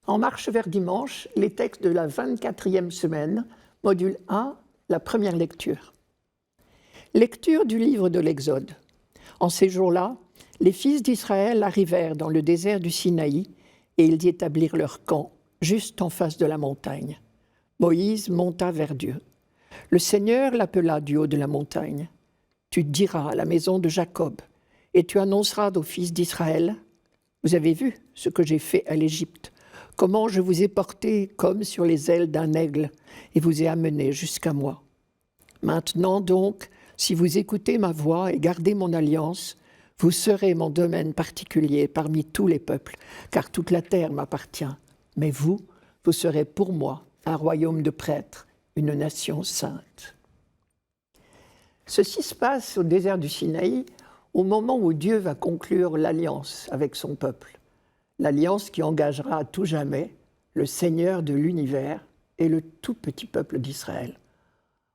En marche vers dimanche, les textes de la 24e semaine, module 1, la première lecture. Lecture du livre de l'Exode. En ces jours-là, les fils d'Israël arrivèrent dans le désert du Sinaï et ils y établirent leur camp, juste en face de la montagne. Moïse monta vers Dieu. Le Seigneur l'appela du haut de la montagne. Tu diras à la maison de Jacob et tu annonceras aux fils d'Israël: vous avez vu ce que j'ai fait à l'Égypte, comment je vous ai porté comme sur les ailes d'un aigle et vous ai amené jusqu'à moi. Maintenant donc, si vous écoutez ma voix et gardez mon alliance, vous serez mon domaine particulier parmi tous les peuples, car toute la terre m'appartient. Mais vous serez pour moi un royaume de prêtres, une nation sainte. Ceci se passe au désert du Sinaï, au moment où Dieu va conclure l'alliance avec son peuple. L'alliance qui engagera à tout jamais le Seigneur de l'univers et le tout petit peuple d'Israël.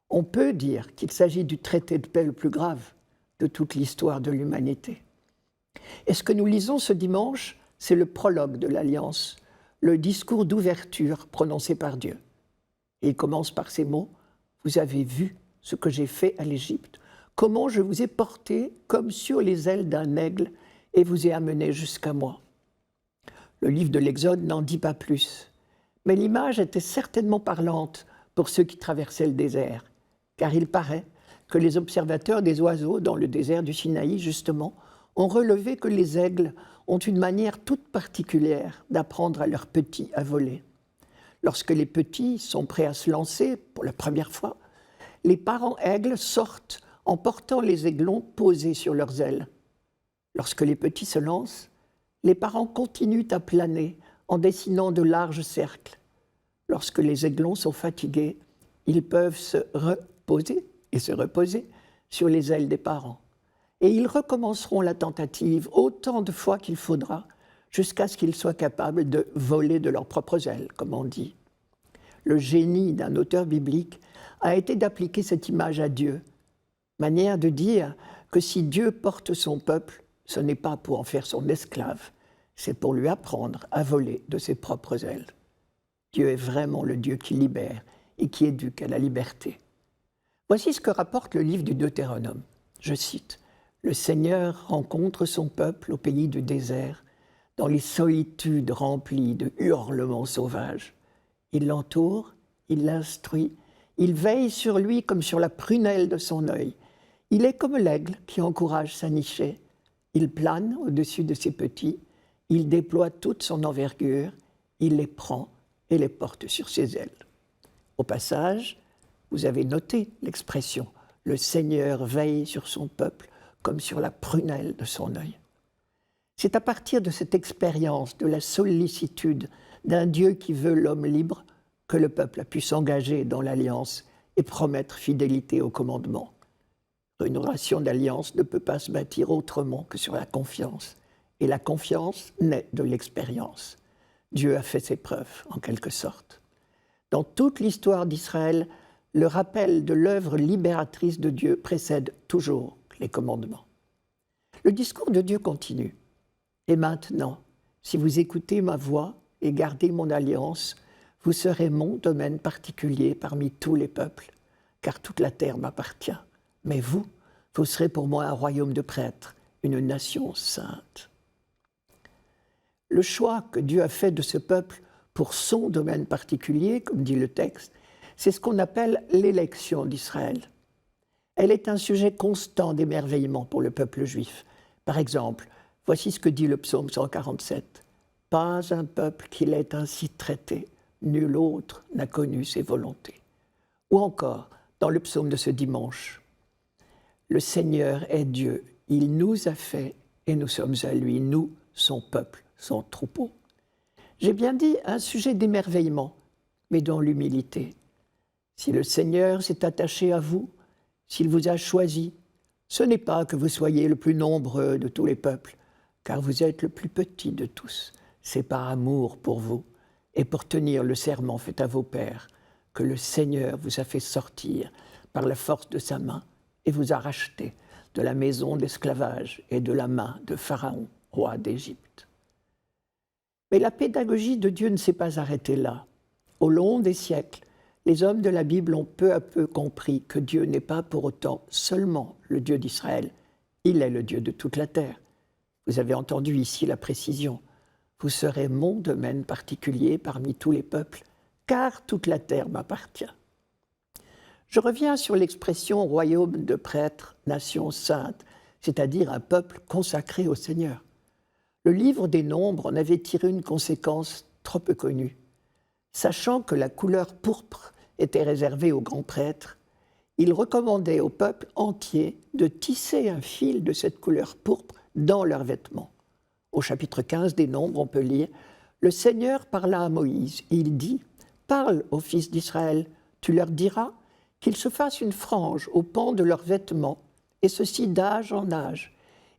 On peut dire qu'il s'agit du traité de paix le plus grave de toute l'histoire de l'humanité. Et ce que nous lisons ce dimanche, c'est le prologue de l'Alliance, le discours d'ouverture prononcé par Dieu. Et il commence par ces mots: « Vous avez vu ce que j'ai fait à l'Égypte, comment je vous ai porté comme sur les ailes d'un aigle et vous ai amené jusqu'à moi. » Le livre de l'Exode n'en dit pas plus, mais l'image était certainement parlante pour ceux qui traversaient le désert, car il paraît que les observateurs des oiseaux dans le désert du Sinaï, justement, ont relevé que les aigles ont une manière toute particulière d'apprendre à leurs petits à voler. Lorsque les petits sont prêts à se lancer pour la première fois, les parents aigles sortent en portant les aiglons posés sur leurs ailes. Lorsque les petits se lancent, les parents continuent à planer en dessinant de larges cercles. Lorsque les aiglons sont fatigués, ils peuvent se reposer sur les ailes des parents. Et ils recommenceront la tentative autant de fois qu'il faudra, jusqu'à ce qu'ils soient capables de voler de leurs propres ailes, comme on dit. Le génie d'un auteur biblique a été d'appliquer cette image à Dieu, manière de dire que si Dieu porte son peuple, ce n'est pas pour en faire son esclave, c'est pour lui apprendre à voler de ses propres ailes. Dieu est vraiment le Dieu qui libère et qui éduque à la liberté. Voici ce que rapporte le livre du Deutéronome. Je cite: « Le Seigneur rencontre son peuple au pays du désert, dans les solitudes remplies de hurlements sauvages. Il l'entoure, il l'instruit, il veille sur lui comme sur la prunelle de son œil. Il est comme l'aigle qui encourage sa nichée. Il plane au-dessus de ses petits, il déploie toute son envergure, il les prend et les porte sur ses ailes. » Au passage, vous avez noté l'expression « Le Seigneur veille sur son peuple comme sur la prunelle de son œil ». C'est à partir de cette expérience de la sollicitude d'un Dieu qui veut l'homme libre que le peuple a pu s'engager dans l'alliance et promettre fidélité au commandement. Une relation d'alliance ne peut pas se bâtir autrement que sur la confiance. Et la confiance naît de l'expérience. Dieu a fait ses preuves, en quelque sorte. Dans toute l'histoire d'Israël, le rappel de l'œuvre libératrice de Dieu précède toujours les commandements. Le discours de Dieu continue. « Et maintenant, si vous écoutez ma voix et gardez mon alliance, vous serez mon domaine particulier parmi tous les peuples, car toute la terre m'appartient. Mais vous serez pour moi un royaume de prêtres, une nation sainte. » Le choix que Dieu a fait de ce peuple pour son domaine particulier, comme dit le texte, c'est ce qu'on appelle l'élection d'Israël. Elle est un sujet constant d'émerveillement pour le peuple juif. Par exemple, voici ce que dit le psaume 147. « Pas un peuple qui l'ait ainsi traité, nul autre n'a connu ses volontés. » Ou encore, dans le psaume de ce dimanche, « Le Seigneur est Dieu, il nous a fait et nous sommes à lui, nous, son peuple, son troupeau. » J'ai bien dit un sujet d'émerveillement, mais dans l'humilité. Si le Seigneur s'est attaché à vous, s'il vous a choisi, ce n'est pas que vous soyez le plus nombreux de tous les peuples, car vous êtes le plus petit de tous. C'est par amour pour vous et pour tenir le serment fait à vos pères que le Seigneur vous a fait sortir par la force de sa main et vous a racheté de la maison d'esclavage et de la main de Pharaon, roi d'Égypte. Mais la pédagogie de Dieu ne s'est pas arrêtée là. Au long des siècles, les hommes de la Bible ont peu à peu compris que Dieu n'est pas pour autant seulement le Dieu d'Israël. Il est le Dieu de toute la terre. Vous avez entendu ici la précision. Vous serez mon domaine particulier parmi tous les peuples, car toute la terre m'appartient. Je reviens sur l'expression royaume de prêtres, nation sainte, c'est-à-dire un peuple consacré au Seigneur. Le livre des Nombres en avait tiré une conséquence trop peu connue. Sachant que la couleur pourpre était réservée aux grands prêtres, il recommandait au peuple entier de tisser un fil de cette couleur pourpre dans leurs vêtements. Au chapitre 15 des Nombres, on peut lire « Le Seigneur parla à Moïse. Il dit « Parle aux fils d'Israël, tu leur diras qu'ils se fassent une frange au pan de leurs vêtements, et ceci d'âge en âge,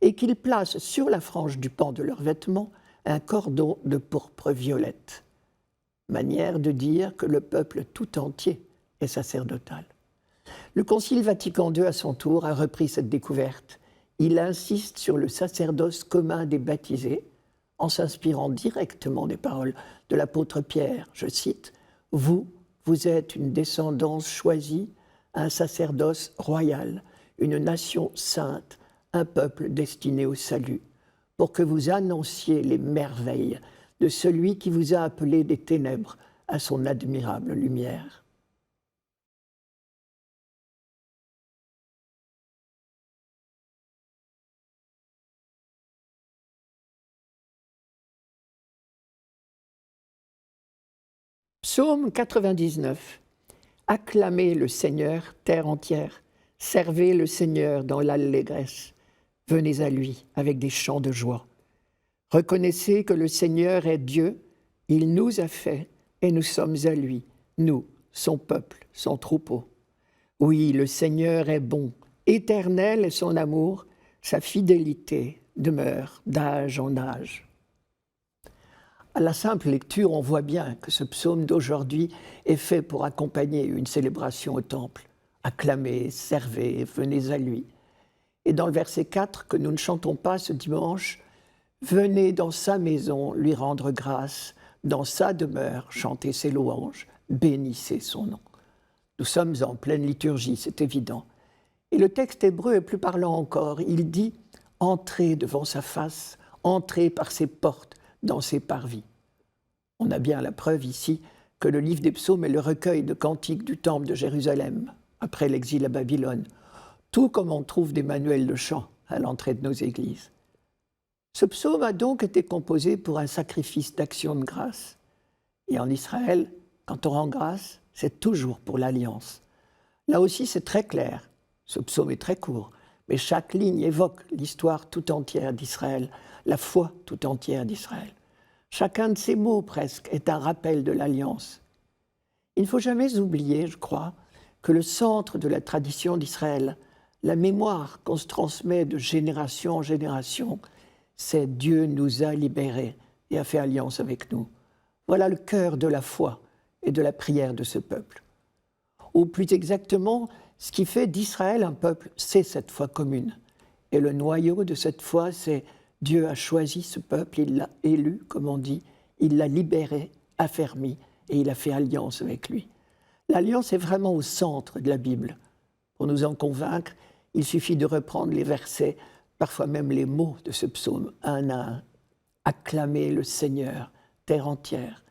et qu'ils placent sur la frange du pan de leurs vêtements un cordon de pourpre violette. » Manière de dire que le peuple tout entier est sacerdotal. Le Concile Vatican II, à son tour, a repris cette découverte. Il insiste sur le sacerdoce commun des baptisés, en s'inspirant directement des paroles de l'apôtre Pierre. Je cite, « Vous êtes une descendance choisie, un sacerdoce royal, une nation sainte, un peuple destiné au salut, pour que vous annonciez les merveilles de celui qui vous a appelé des ténèbres à son admirable lumière. » Psaume 99. Acclamez le Seigneur, terre entière. Servez le Seigneur dans l'allégresse. Venez à lui avec des chants de joie. Reconnaissez que le Seigneur est Dieu. Il nous a fait et nous sommes à lui, nous, son peuple, son troupeau. Oui, le Seigneur est bon. Éternel est son amour. Sa fidélité demeure d'âge en âge. À la simple lecture, on voit bien que ce psaume d'aujourd'hui est fait pour accompagner une célébration au temple. Acclamez, servez, venez à lui. Et dans le verset 4 que nous ne chantons pas ce dimanche, venez dans sa maison lui rendre grâce, dans sa demeure chanter ses louanges, bénissez son nom. Nous sommes en pleine liturgie, c'est évident. Et le texte hébreu est plus parlant encore. Il dit « Entrez devant sa face, entrez par ses portes, dans ses parvis. » On a bien la preuve ici que le livre des psaumes est le recueil de cantiques du temple de Jérusalem, après l'exil à Babylone, tout comme on trouve des manuels de chant à l'entrée de nos églises. Ce psaume a donc été composé pour un sacrifice d'action de grâce. Et en Israël, quand on rend grâce, c'est toujours pour l'alliance. Là aussi, c'est très clair. Ce psaume est très court, mais chaque ligne évoque l'histoire tout entière d'Israël, la foi tout entière d'Israël. Chacun de ces mots, presque, est un rappel de l'alliance. Il ne faut jamais oublier, je crois, que le centre de la tradition d'Israël, la mémoire qu'on se transmet de génération en génération, c'est Dieu nous a libérés et a fait alliance avec nous. Voilà le cœur de la foi et de la prière de ce peuple. Ou plus exactement, ce qui fait d'Israël un peuple, c'est cette foi commune. Et le noyau de cette foi, c'est Dieu a choisi ce peuple, il l'a élu, comme on dit, il l'a libéré, affermi, et il a fait alliance avec lui. L'alliance est vraiment au centre de la Bible. Pour nous en convaincre, il suffit de reprendre les versets, parfois même les mots de ce psaume, un à un. Acclamez le Seigneur, terre entière.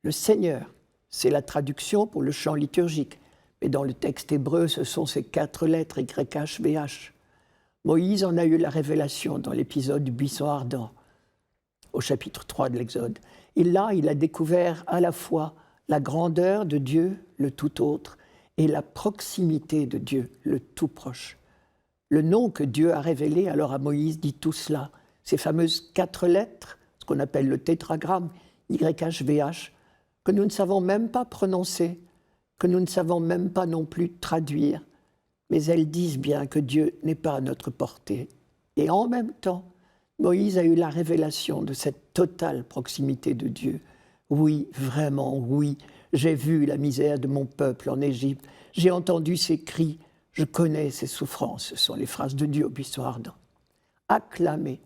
Le Seigneur, c'est la traduction pour le chant liturgique, mais dans le texte hébreu, ce sont ces 4 lettres YHVH. Moïse en a eu la révélation dans l'épisode du buisson ardent, au chapitre 3 de l'Exode. Et là, il a découvert à la fois la grandeur de Dieu, le tout autre, et la proximité de Dieu, le tout proche. Le nom que Dieu a révélé alors à Moïse dit tout cela. Ces fameuses 4 lettres, ce qu'on appelle le tétragramme, YHVH, que nous ne savons même pas prononcer, que nous ne savons même pas non plus traduire, mais elles disent bien que Dieu n'est pas à notre portée. Et en même temps, Moïse a eu la révélation de cette totale proximité de Dieu. Oui, vraiment, oui, j'ai vu la misère de mon peuple en Égypte, j'ai entendu ses cris, je connais ses souffrances. Ce sont les phrases de Dieu au buisson ardent. Acclamer.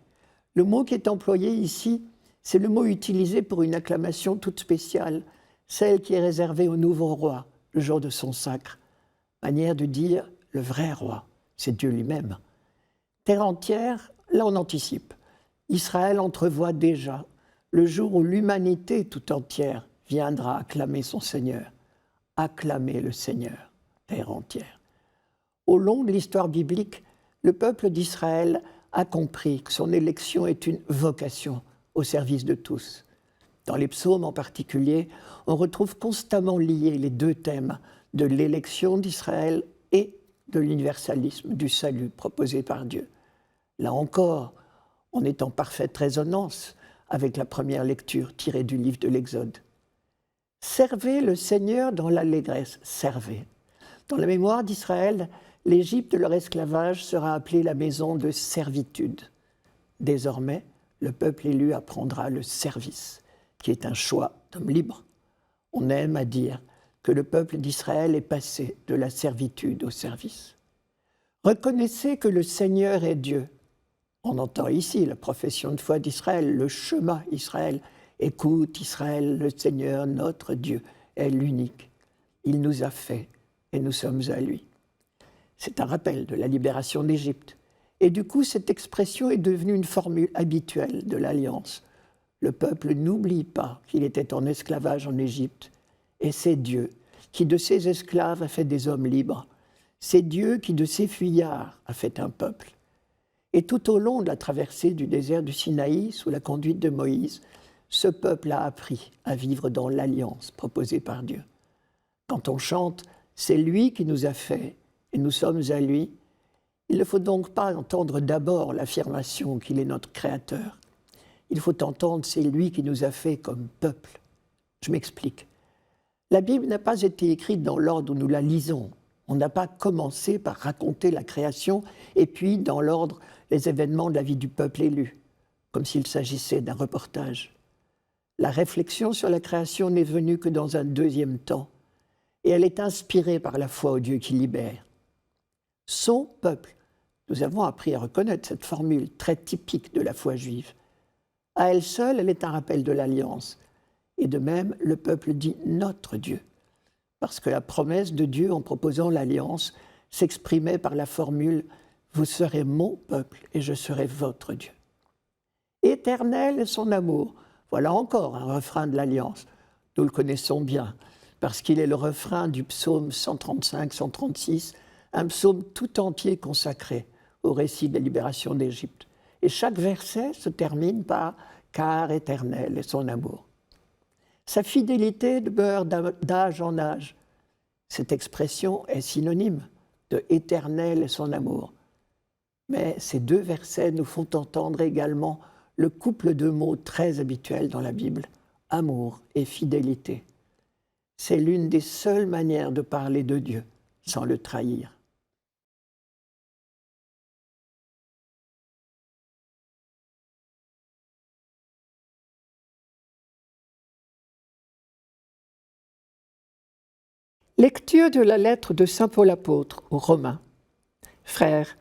Le mot qui est employé ici, C'est le mot utilisé pour une acclamation toute spéciale, celle qui est réservée au nouveau roi, le jour de son sacre. Manière de dire le vrai roi, c'est Dieu lui-même. Terre entière, là on anticipe. Israël entrevoit déjà le jour où l'humanité tout entière viendra acclamer son Seigneur. Acclamer le Seigneur, terre entière. Au long de l'histoire biblique, le peuple d'Israël a compris que son élection est une vocation au service de tous. Dans les psaumes en particulier, on retrouve constamment liés les deux thèmes de l'élection d'Israël et de l'universalisme, du salut proposé par Dieu. Là encore, on est en parfaite résonance avec la première lecture tirée du livre de l'Exode. Servez le Seigneur dans l'allégresse, servez. Dans la mémoire d'Israël, l'Égypte de leur esclavage sera appelée la maison de servitude. Désormais, le peuple élu apprendra le service, qui est un choix d'homme libre. On aime à dire que le peuple d'Israël est passé de la servitude au service. Reconnaissez que le Seigneur est Dieu. On entend ici la profession de foi d'Israël, le Shema Israël. Écoute Israël, le Seigneur, notre Dieu, est l'unique. Il nous a fait et nous sommes à lui. C'est un rappel de la libération d'Égypte. Et du coup, cette expression est devenue une formule habituelle de l'Alliance. Le peuple n'oublie pas qu'il était en esclavage en Égypte. Et c'est Dieu qui, de ses esclaves, a fait des hommes libres. C'est Dieu qui, de ses fuyards, a fait un peuple. Et tout au long de la traversée du désert du Sinaï, sous la conduite de Moïse, ce peuple a appris à vivre dans l'alliance proposée par Dieu. Quand on chante « C'est lui qui nous a fait et nous sommes à lui », il ne faut donc pas entendre d'abord l'affirmation qu'il est notre créateur. Il faut entendre « C'est lui qui nous a fait comme peuple ». Je m'explique. La Bible n'a pas été écrite dans l'ordre où nous la lisons. On n'a pas commencé par raconter la création et puis, dans l'ordre, les événements de la vie du peuple élu, comme s'il s'agissait d'un reportage. La réflexion sur la création n'est venue que dans un deuxième temps, et elle est inspirée par la foi au Dieu qui libère. Son peuple, nous avons appris à reconnaître cette formule très typique de la foi juive. À elle seule, elle est un rappel de l'alliance. Et de même, le peuple dit « notre Dieu », parce que la promesse de Dieu en proposant l'alliance s'exprimait par la formule « vous serez mon peuple et je serai votre Dieu ». Éternel est son amour. Voilà encore un refrain de l'Alliance. Nous le connaissons bien, parce qu'il est le refrain du psaume 135-136, un psaume tout entier consacré au récit de la libération d'Égypte. Et chaque verset se termine par « car éternel est son amour ». Sa fidélité demeure d'âge en âge. Cette expression est synonyme de « éternel est son amour ». Mais ces deux versets nous font entendre également le couple de mots très habituel dans la Bible, amour et fidélité. C'est l'une des seules manières de parler de Dieu sans le trahir. Lecture de la lettre de saint Paul apôtre aux Romains. Frères,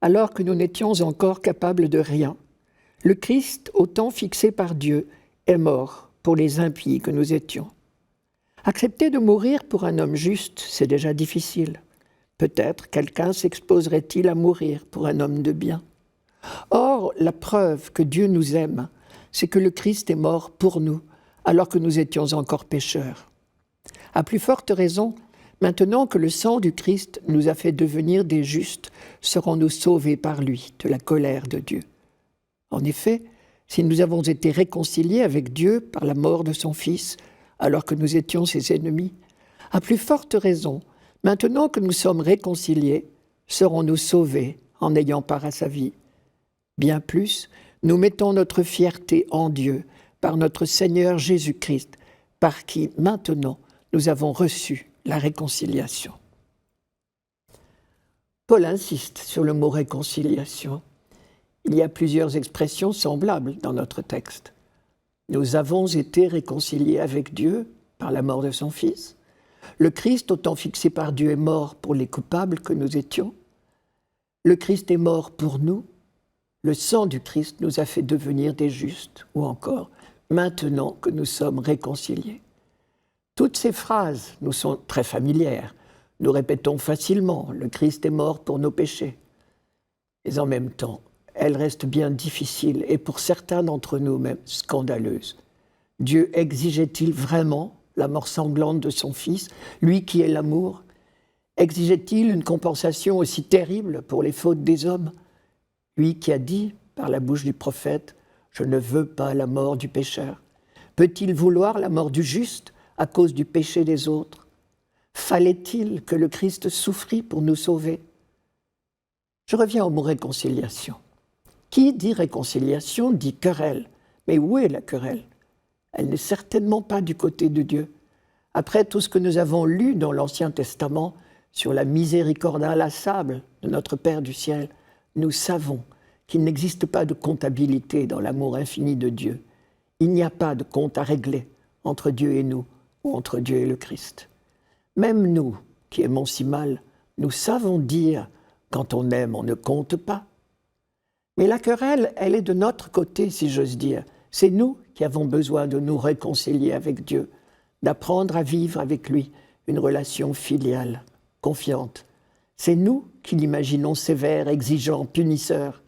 alors que nous n'étions encore capables de rien, le Christ, au temps fixé par Dieu, est mort pour les impies que nous étions. Accepter de mourir pour un homme juste, c'est déjà difficile. Peut-être quelqu'un s'exposerait-il à mourir pour un homme de bien. Or, la preuve que Dieu nous aime, c'est que le Christ est mort pour nous, alors que nous étions encore pécheurs. À plus forte raison, maintenant que le sang du Christ nous a fait devenir des justes, serons-nous sauvés par lui de la colère de Dieu. En effet, si nous avons été réconciliés avec Dieu par la mort de son Fils, alors que nous étions ses ennemis, à plus forte raison, maintenant que nous sommes réconciliés, serons-nous sauvés en ayant part à sa vie. Bien plus, nous mettons notre fierté en Dieu par notre Seigneur Jésus-Christ, par qui, maintenant, nous avons reçu la réconciliation. Paul insiste sur le mot « réconciliation ». Il y a plusieurs expressions semblables dans notre texte. Nous avons été réconciliés avec Dieu par la mort de son Fils. Le Christ, au temps fixé par Dieu, est mort pour les coupables que nous étions. Le Christ est mort pour nous. Le sang du Christ nous a fait devenir des justes. Ou encore, maintenant que nous sommes réconciliés. Toutes ces phrases nous sont très familières. Nous répétons facilement « le Christ est mort pour nos péchés ». Mais en même temps, elles restent bien difficiles et pour certains d'entre nous même scandaleuses. Dieu exigeait-il vraiment la mort sanglante de son Fils, lui qui est l'amour? Exigeait-il une compensation aussi terrible pour les fautes des hommes, lui qui a dit par la bouche du prophète « Je ne veux pas la mort du pécheur ». Peut-il vouloir la mort du juste à cause du péché des autres? Fallait-il que le Christ souffrît pour nous sauver? Je reviens au mot réconciliation. Qui dit réconciliation dit querelle. Mais où est la querelle? Elle n'est certainement pas du côté de Dieu. Après tout ce que nous avons lu dans l'Ancien Testament sur la miséricorde inlassable de notre Père du ciel, nous savons qu'il n'existe pas de comptabilité dans l'amour infini de Dieu. Il n'y a pas de compte à régler entre Dieu et nous, ou entre Dieu et le Christ. Même nous, qui aimons si mal, nous savons dire « quand on aime, on ne compte pas ». Mais la querelle, elle est de notre côté, si j'ose dire. C'est nous qui avons besoin de nous réconcilier avec Dieu, d'apprendre à vivre avec lui une relation filiale, confiante. C'est nous qui l'imaginons sévère, exigeant, punisseur.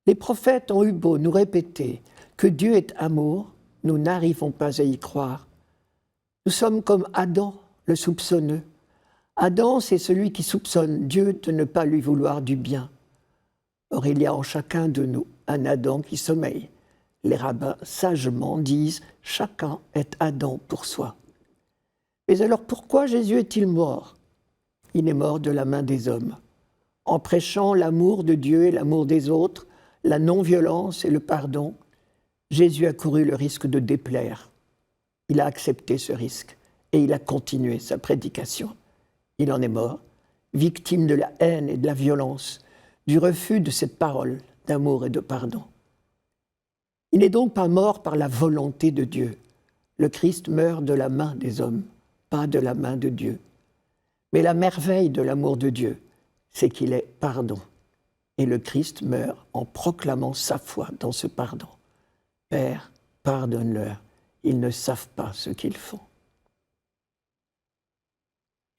Les prophètes ont eu beau nous répéter que Dieu est amour, nous n'arrivons pas à y croire. Nous sommes comme Adam, le soupçonneux. Adam, c'est celui qui soupçonne Dieu de ne pas lui vouloir du bien. Or, il y a en chacun de nous un Adam qui sommeille. Les rabbins sagement disent « chacun est Adam pour soi ». Mais alors pourquoi Jésus est-il mort? Il est mort de la main des hommes. En prêchant l'amour de Dieu et l'amour des autres, la non-violence et le pardon, Jésus a couru le risque de déplaire. Il a accepté ce risque et il a continué sa prédication. Il en est mort, victime de la haine et de la violence, du refus de cette parole d'amour et de pardon. Il n'est donc pas mort par la volonté de Dieu. Le Christ meurt de la main des hommes, pas de la main de Dieu. Mais la merveille de l'amour de Dieu, c'est qu'il est pardon. Et le Christ meurt en proclamant sa foi dans ce pardon. Père, pardonne-leur, ils ne savent pas ce qu'ils font.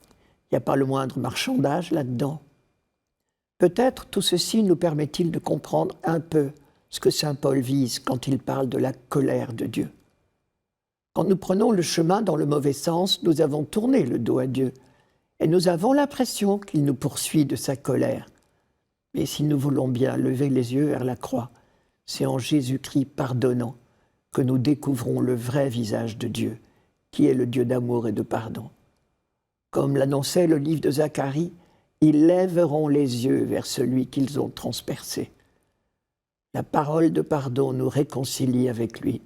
Il n'y a pas le moindre marchandage là-dedans. Peut-être tout ceci nous permet-il de comprendre un peu ce que saint Paul vise quand il parle de la colère de Dieu. Quand nous prenons le chemin dans le mauvais sens, nous avons tourné le dos à Dieu et nous avons l'impression qu'il nous poursuit de sa colère. Mais si nous voulons bien lever les yeux vers la croix, c'est en Jésus-Christ pardonnant que nous découvrons le vrai visage de Dieu, qui est le Dieu d'amour et de pardon. Comme l'annonçait le livre de Zacharie, ils lèveront les yeux vers celui qu'ils ont transpercé. La parole de pardon nous réconcilie avec lui.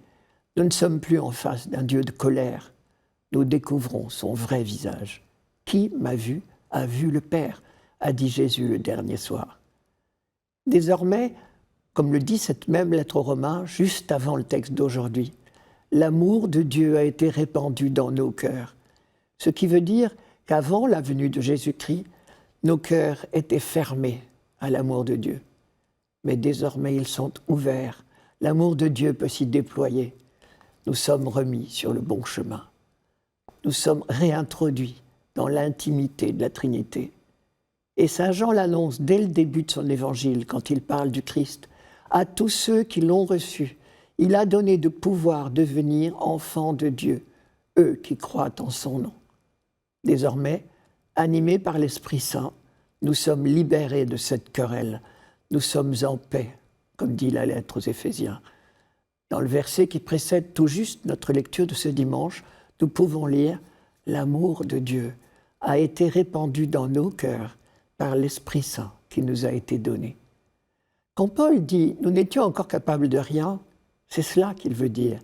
Nous ne sommes plus en face d'un Dieu de colère. Nous découvrons son vrai visage. Qui m'a vu a vu le Père, a dit Jésus le dernier soir. Désormais, comme le dit cette même lettre aux Romains, juste avant le texte d'aujourd'hui, l'amour de Dieu a été répandu dans nos cœurs. Ce qui veut dire qu'avant la venue de Jésus-Christ, nos cœurs étaient fermés à l'amour de Dieu. Mais désormais, ils sont ouverts. L'amour de Dieu peut s'y déployer. Nous sommes remis sur le bon chemin. Nous sommes réintroduits dans l'intimité de la Trinité. Et saint Jean l'annonce dès le début de son évangile, quand il parle du Christ. À tous ceux qui l'ont reçu, il a donné de pouvoir devenir enfants de Dieu, eux qui croient en son nom. Désormais, animés par l'Esprit Saint, nous sommes libérés de cette querelle. Nous sommes en paix, comme dit la lettre aux Éphésiens. Dans le verset qui précède tout juste notre lecture de ce dimanche, nous pouvons lire « L'amour de Dieu a été répandu dans nos cœurs par l'Esprit Saint qui nous a été donné. » Quand Paul dit « Nous n'étions encore capables de rien », c'est cela qu'il veut dire.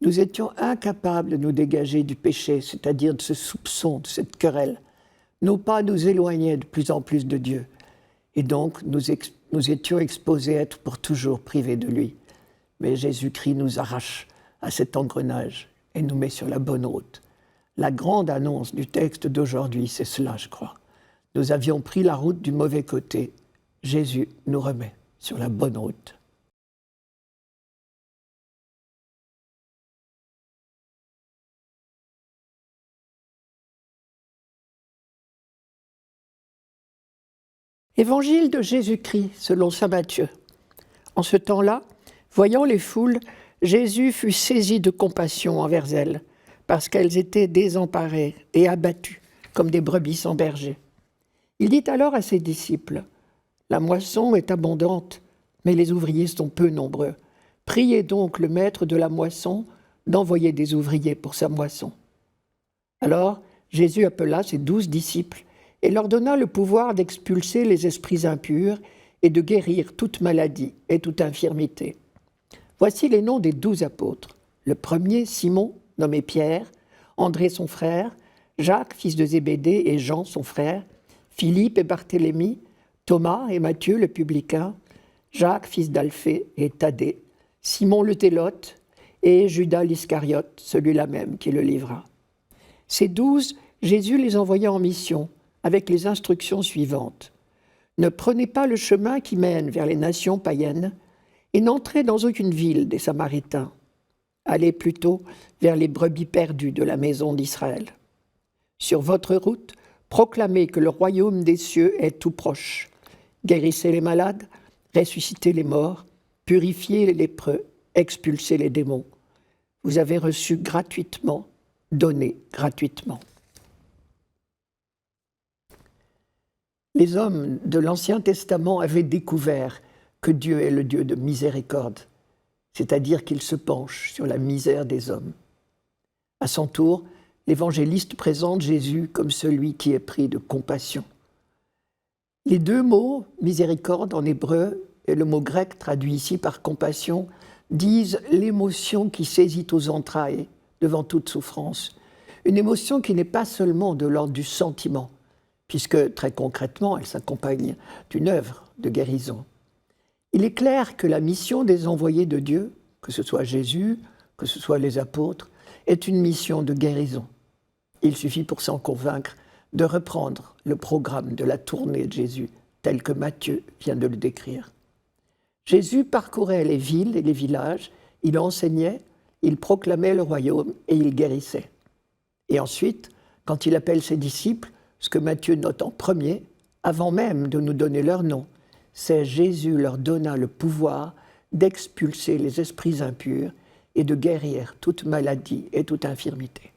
Nous étions incapables de nous dégager du péché, c'est-à-dire de ce soupçon, de cette querelle. Nos pas nous éloignaient de plus en plus de Dieu. Et donc, nous étions exposés à être pour toujours privés de lui. Mais Jésus-Christ nous arrache à cet engrenage et nous met sur la bonne route. La grande annonce du texte d'aujourd'hui, c'est cela, je crois. Nous avions pris la route du mauvais côté. Jésus nous remet sur la bonne route. Évangile de Jésus-Christ selon saint Matthieu. En ce temps-là, voyant les foules, Jésus fut saisi de compassion envers elles, parce qu'elles étaient désemparées et abattues, comme des brebis sans berger. Il dit alors à ses disciples, « La moisson est abondante, mais les ouvriers sont peu nombreux. Priez donc le maître de la moisson d'envoyer des ouvriers pour sa moisson. » Alors Jésus appela ses 12 disciples et leur donna le pouvoir d'expulser les esprits impurs et de guérir toute maladie et toute infirmité. Voici les noms des 12 apôtres. Le premier, Simon, nommé Pierre, André son frère, Jacques, fils de Zébédée, et Jean, son frère, Philippe et Barthélemy, Thomas et Matthieu le publicain, Jacques, fils d'Alphée, et Thaddée, Simon le Zélote, et Judas l'Iscariote, celui-là même qui le livra. Ces 12, Jésus les envoya en mission, avec les instructions suivantes. Ne prenez pas le chemin qui mène vers les nations païennes, et n'entrez dans aucune ville des Samaritains. Allez plutôt vers les brebis perdues de la maison d'Israël. Sur votre route, proclamez que le royaume des cieux est tout proche. Guérissez les malades, ressuscitez les morts, purifiez les lépreux, expulsez les démons. Vous avez reçu gratuitement, donnez gratuitement. Les hommes de l'Ancien Testament avaient découvert que Dieu est le Dieu de miséricorde, c'est-à-dire qu'il se penche sur la misère des hommes. À son tour, l'évangéliste présente Jésus comme celui qui est pris de compassion. Les deux mots, miséricorde en hébreu et le mot grec traduit ici par compassion, disent l'émotion qui saisit aux entrailles devant toute souffrance. Une émotion qui n'est pas seulement de l'ordre du sentiment, puisque très concrètement, elle s'accompagne d'une œuvre de guérison. Il est clair que la mission des envoyés de Dieu, que ce soit Jésus, que ce soit les apôtres, est une mission de guérison. Il suffit pour s'en convaincre de reprendre le programme de la tournée de Jésus, tel que Matthieu vient de le décrire. Jésus parcourait les villes et les villages, il enseignait, il proclamait le royaume et il guérissait. Et ensuite, quand il appelle ses disciples, ce que Matthieu note en premier, avant même de nous donner leur nom, c'est Jésus leur donna le pouvoir d'expulser les esprits impurs et de guérir toute maladie et toute infirmité.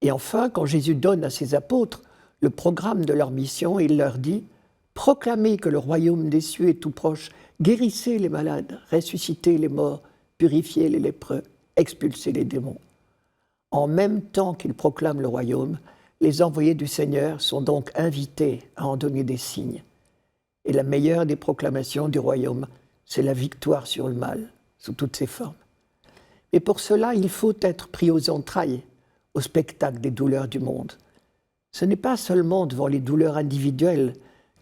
Et enfin, quand Jésus donne à ses apôtres le programme de leur mission, il leur dit « Proclamez que le royaume des cieux est tout proche, guérissez les malades, ressuscitez les morts, purifiez les lépreux, expulsez les démons. » En même temps qu'il proclame le royaume, les envoyés du Seigneur sont donc invités à en donner des signes. Et la meilleure des proclamations du royaume, c'est la victoire sur le mal, sous toutes ses formes. Et pour cela, il faut être pris aux entrailles, au spectacle des douleurs du monde. Ce n'est pas seulement devant les douleurs individuelles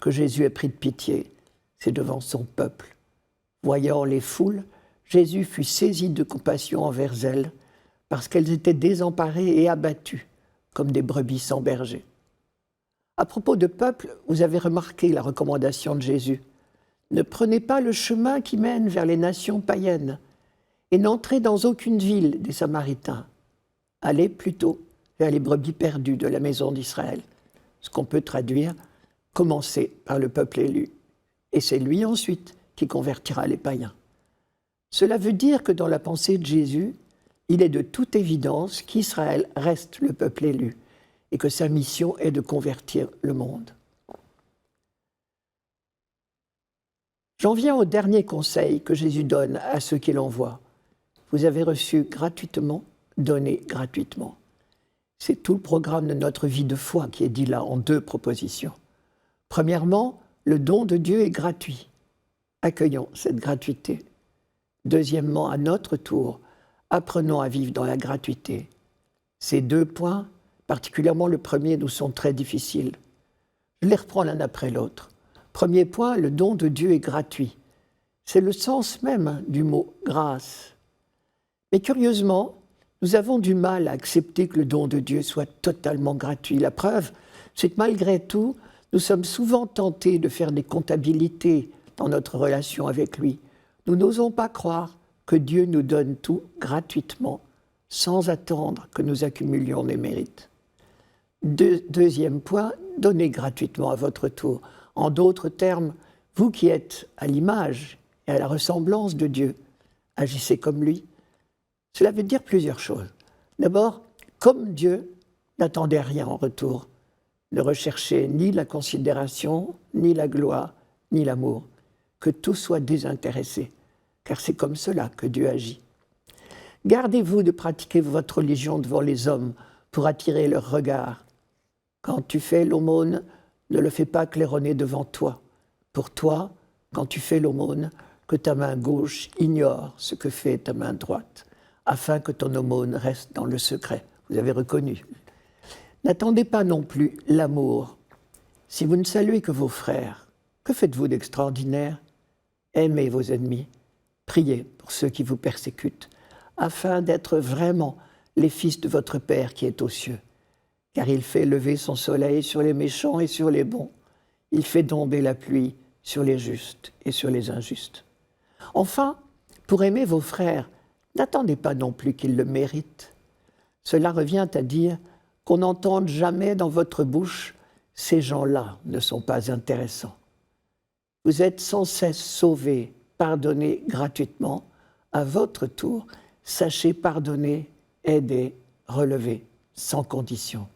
que Jésus est pris de pitié, c'est devant son peuple. Voyant les foules, Jésus fut saisi de compassion envers elles, parce qu'elles étaient désemparées et abattues, comme des brebis sans berger. À propos de peuple, vous avez remarqué la recommandation de Jésus. Ne prenez pas le chemin qui mène vers les nations païennes et n'entrez dans aucune ville des Samaritains. Allez plutôt vers les brebis perdues de la maison d'Israël. Ce qu'on peut traduire, commencez par le peuple élu. Et c'est lui ensuite qui convertira les païens. Cela veut dire que dans la pensée de Jésus, il est de toute évidence qu'Israël reste le peuple élu et que sa mission est de convertir le monde. J'en viens au dernier conseil que Jésus donne à ceux qu'il envoie. Vous avez reçu gratuitement, donnez gratuitement. C'est tout le programme de notre vie de foi qui est dit là en 2 propositions. Premièrement, le don de Dieu est gratuit. Accueillons cette gratuité. Deuxièmement, à notre tour, apprenons à vivre dans la gratuité. Ces 2 points, particulièrement le premier, nous sont très difficiles. Je les reprends l'un après l'autre. Premier point, le don de Dieu est gratuit. C'est le sens même du mot « grâce ». Mais curieusement, nous avons du mal à accepter que le don de Dieu soit totalement gratuit. La preuve, c'est que malgré tout, nous sommes souvent tentés de faire des comptabilités dans notre relation avec lui. Nous n'osons pas croire que Dieu nous donne tout gratuitement, sans attendre que nous accumulions les mérites. Deuxième point, donnez gratuitement à votre tour. En d'autres termes, vous qui êtes à l'image et à la ressemblance de Dieu, agissez comme lui. Cela veut dire plusieurs choses. D'abord, comme Dieu, n'attendez rien en retour. Ne recherchez ni la considération, ni la gloire, ni l'amour. Que tout soit désintéressé, car c'est comme cela que Dieu agit. Gardez-vous de pratiquer votre religion devant les hommes pour attirer leur regard. Quand tu fais l'aumône, ne le fais pas claironner devant toi. Pour toi, quand tu fais l'aumône, que ta main gauche ignore ce que fait ta main droite, afin que ton aumône reste dans le secret. Vous avez reconnu. N'attendez pas non plus l'amour. Si vous ne saluez que vos frères, que faites-vous d'extraordinaire? Aimez vos ennemis, priez pour ceux qui vous persécutent, afin d'être vraiment les fils de votre Père qui est aux cieux. Car il fait lever son soleil sur les méchants et sur les bons. Il fait tomber la pluie sur les justes et sur les injustes. Enfin, pour aimer vos frères, n'attendez pas non plus qu'ils le méritent. Cela revient à dire qu'on n'entende jamais dans votre bouche « ces gens-là ne sont pas intéressants ». Vous êtes sans cesse sauvés, pardonnés gratuitement. À votre tour, sachez pardonner, aider, relever, sans condition.